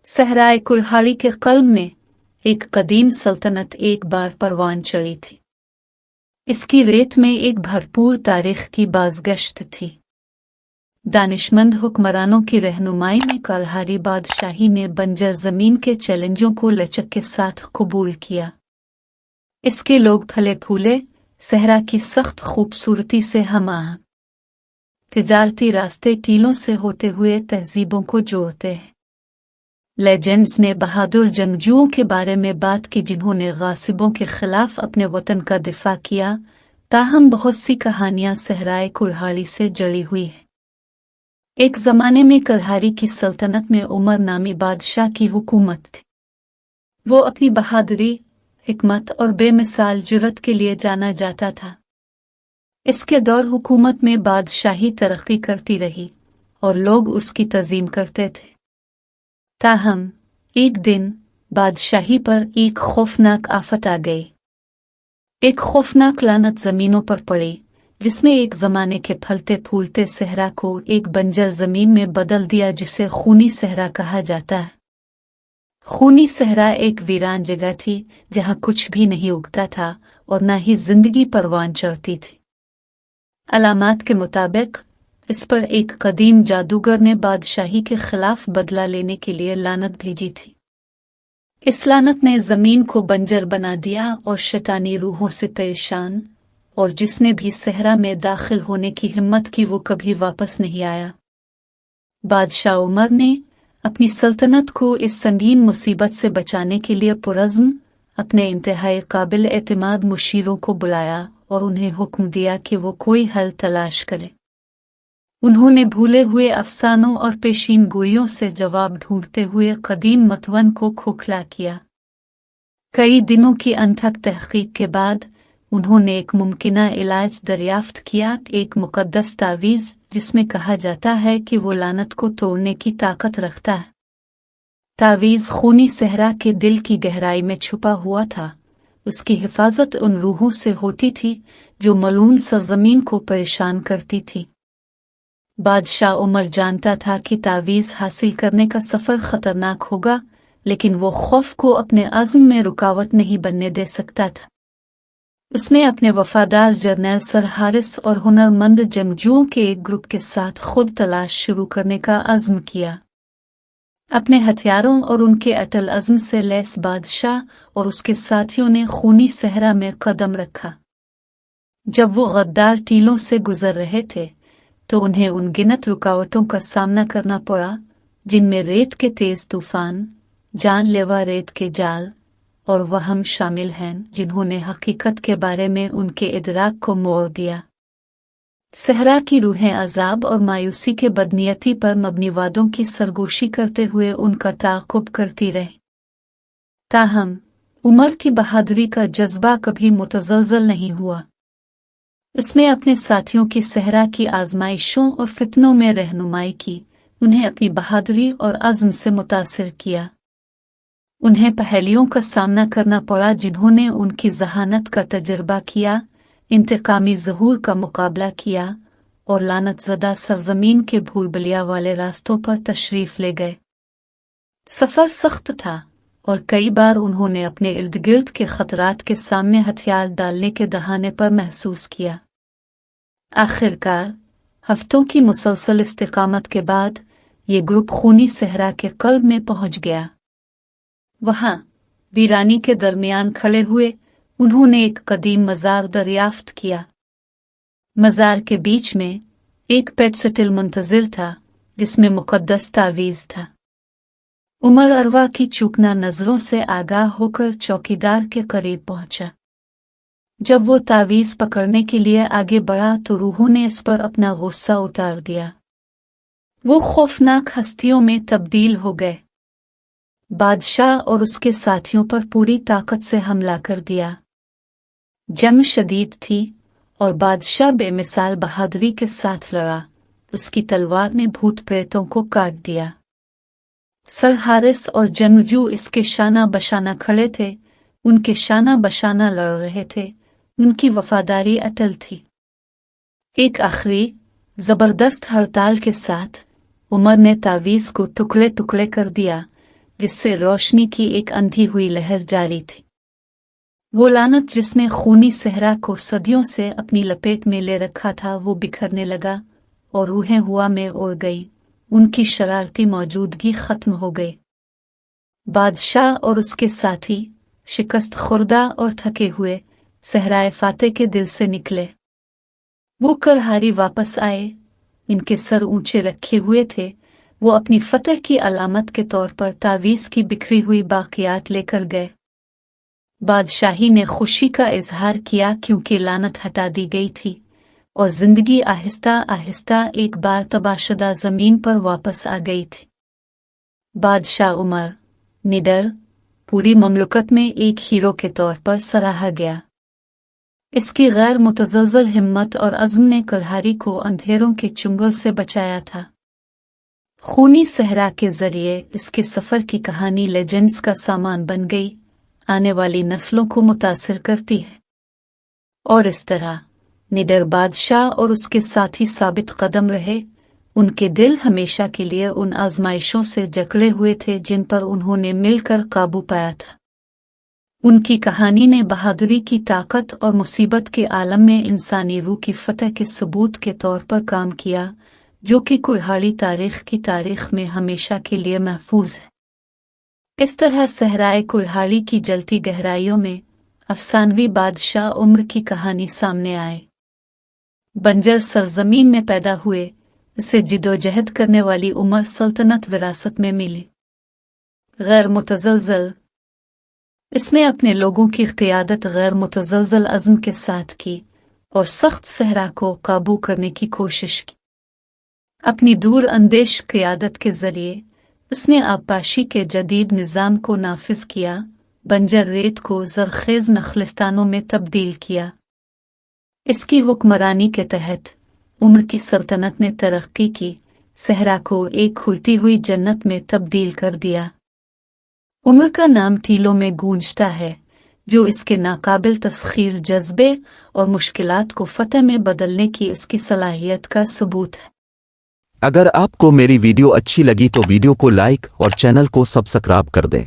सहराए कुल्हाड़ी के कल्ब में एक कदीम सल्तनत एक बार परवान चढ़ी थी। इसकी रेत में एक भरपूर तारीख की बाज़गश्त थी। दानिशमंद हुक्मरानों की रहनुमाई में कल्हारी बादशाही ने बंजर जमीन के चैलेंजों को लचक के साथ कबूल किया। इसके लोग फले फूले, सहरा की सख्त खूबसूरती से हम-आहंग, तिजारती रास्ते टीलों से होते हुए तहजीबों को जोड़ते हैं। लेजेंड्स ने बहादुर जंगजुओं के बारे में बात की जिन्होंने गासिबों के खिलाफ अपने वतन का दिफा किया, ताहम बहुत सी कहानियां सहराए कुल्हाड़ी से जड़ी हुई हैं। एक ज़माने में कल्हारी की सल्तनत में उमर नामी बादशाह की हुकूमत थी। वो अपनी बहादुरी, हिकमत और बेमिसाल जुर्रत के लिए जाना जाता था। इसके दौर हुकूमत में बादशाही तरक्की करती रही और लोग उसकी तज़ीम करते थे। ताहम एक दिन बादशाही पर एक खौफनाक आफत आ गई। एक खौफनाक लानत ज़मीनों पर पड़ी, जिसने एक ज़माने के फलते फूलते सहरा को एक बंजर ज़मीन में बदल दिया, जिसे खूनी सहरा कहा जाता है। खूनी सहरा एक वीरान जगह थी जहाँ कुछ भी नहीं उगता था और न ही जिंदगी परवान चढ़ती थी। अलामात के मुताबिक इस पर एक कदीम जादूगर ने बादशाही के खिलाफ बदला लेने के लिए लानत भेजी थी। इस लानत ने जमीन को बंजर बना दिया और शैतानी रूहों से परेशान, और जिसने भी सहरा में दाखिल होने की हिम्मत की वो कभी वापस नहीं आया। बादशाह उमर ने अपनी सल्तनत को इस संगीन मुसीबत से बचाने के लिए पुरज़्म अपने इंतहाई काबिल एतमाद मुशीरों को बुलाया और उन्हें हुक्म दिया कि वो कोई हल तलाश करें। उन्होंने भूले हुए अफसानों और पेशीन गोइयों से जवाब ढूंढते हुए कदीम मतवन को खोखला किया। कई दिनों की अनथक तहकीक के बाद उन्होंने एक मुमकिना इलाज दरियाफ्त किया, एक मुकद्दस तावीज़ जिसमें कहा जाता है कि वो लानत को तोड़ने की ताकत रखता है। तावीज़ खूनी सहरा के दिल की गहराई में छुपा हुआ था। उसकी हिफाजत उन रूहों से होती थी जो मलून सरजमीन को परेशान करती थी। बादशाह उमर जानता था कि तावीज़ हासिल करने का सफ़र ख़तरनाक होगा, लेकिन वो खौफ को अपने अज़्म में रुकावट नहीं बनने दे सकता था। उसने अपने वफादार जर्नैल सर हारिस और हुनरमंद जंगजुओं के एक ग्रुप के साथ खुद तलाश शुरू करने का अज़्म किया। अपने हथियारों और उनके अटल अज़्म से लैस बादशाह और उसके साथियों ने खूनी सहरा में कदम रखा। जब वो गद्दार टीलों से गुजर रहे थे तो उन्हें अनगिनत रुकावटों का सामना करना पड़ा, जिनमें रेत के तेज तूफान, जानलेवा रेत के जाल और वहम शामिल हैं जिन्होंने हकीकत के बारे में उनके इदराक को मोड़ दिया। सहरा की रूहें अजाब और मायूसी के बदनीयती पर मबनी वादों की सरगोशी करते हुए उनका ताक़ुब करती रही। ताहम उमर की बहादुरी का जज्बा कभी मुतज़लज़ल नहीं हुआ। उसने अपने साथियों की सहरा की आजमाइशों और फितनों में रहनुमाई की, उन्हें अपनी बहादुरी और अज़्म से मुतासिर किया। उन्हें पहेलियों का सामना करना पड़ा जिन्होंने उनकी जहानत का तजर्बा किया, इंतकामी ज़हूर का मुकाबला किया और लानतज़दा सरजमीन के भूलभुलैया वाले रास्तों पर तशरीफ़ ले गए। सफ़र सख्त था और कई बार उन्होंने अपने इर्द गिर्द के खतरात के सामने हथियार डालने के दहाने पर महसूस किया। आखिरकार हफ्तों की मुसलसल इस्तिकामत के बाद ये ग्रुप खूनी सहरा के कल्ब में पहुंच गया। वहां वीरानी के दरमियान खड़े हुए उन्होंने एक कदीम मज़ार दरियाफ्त किया। मज़ार के बीच में एक पेटसटिल मुंतज़िर था जिसमें मुकद्दस तावीज़ था। उमर अरवा की चूकना नजरों से आगाह होकर चौकीदार के करीब पहुंचा। जब वो तावीज़ पकड़ने के लिए आगे बढ़ा तो रूहों ने इस पर अपना गुस्सा उतार दिया। वो खौफनाक हस्तियों में तब्दील हो गए। बादशाह और उसके साथियों पर पूरी ताकत से हमला कर दिया। जंग शदीद थी और बादशाह बेमिसाल बहादुरी के साथ लड़ा। उसकी तलवार ने भूत प्रेतों को काट दिया। सर हारिस और जंगजू इसके शाना बशाना खड़े थे, उनके शाना बशाना लड़ रहे थे, उनकी वफादारी अटल थी। एक आखिरी जबरदस्त हड़ताल के साथ उमर ने तावीज़ को टुकड़े टुकड़े कर दिया, जिससे रोशनी की एक अंधी हुई लहर जारी थी। वो लानत जिसने खूनी सहरा को सदियों से अपनी लपेट में ले रखा था, वो बिखरने लगा और रूहें हवा में उड़ गई। उनकी शरारती मौजूदगी खत्म हो गई। बादशाह और उसके साथी शिकस्त खुर्दा और थके हुए सहराए फाते के दिल से निकले। वो कलहारी वापस आए, इनके सर ऊंचे रखे हुए थे। वो अपनी फतह की अलामत के तौर पर तावीज़ की बिखरी हुई बाकियात लेकर गए। बादशाही ने खुशी का इजहार किया क्योंकि लानत हटा दी गई थी और जिंदगी आहिस्ता आहिस्ता एक बार तबाशुदा जमीन पर वापस आ गई थी। बादशाह उमर निडर पूरी ममलकत में एक हीरो के तौर पर सराहा गया। इसकी गैर मुतज़लज़ल हिम्मत और अज़्म ने कलहारी को अंधेरों के चुंगल से बचाया था। खूनी सहरा के जरिए इसके सफ़र की कहानी लेजेंड्स का सामान बन गई, आने वाली नस्लों को मुतासिर करती है। और इस तरह निडर बादशाह और उसके साथी साबित कदम रहे। उनके दिल हमेशा के लिए उन आजमाइशों से जकड़े हुए थे जिन पर उन्होंने मिलकर काबू पाया था। उनकी कहानी ने बहादुरी की ताकत और मुसीबत के आलम में इंसानी रूह की फतह के सबूत के तौर पर काम किया, जो कि कुल्हाड़ी तारीख की तारीख में हमेशा के लिए महफूज है। इस तरह सहराए कुल्हाड़ी की जलती गहराइयों में अफसानवी बादशाह उम्र की कहानी सामने आए। बंजर सरजमीन में पैदा हुए, इसे जिदोजहद करने वाली उमर सल्तनत विरासत में मिली। गैर मुतज़लज़ल, इसने अपने लोगों की क़ियादत गैर मुतज़लज़ल अज़्म के साथ की और सख्त सहरा को काबू करने की कोशिश की। अपनी दूर अंदेश क़ियादत के ज़रिए उसने आबपाशी के जदीद निज़ाम को नाफिज किया, बंजर रेत को ज़रख़ेज़ नखलिस्तानों में तब्दील किया। इसकी हुक्मरानी के तहत उमर की सल्तनत ने तरक्की की, सहरा को एक खुलती हुई जन्नत में तब्दील कर दिया। उमर का नाम टीलों में गूंजता है, जो इसके नाकाबिल तस्खीर जज्बे और मुश्किलात को फतह में बदलने की इसकी सलाहियत का सबूत है। अगर आपको मेरी वीडियो अच्छी लगी तो वीडियो को लाइक और चैनल को सब्सक्राइब कर दें।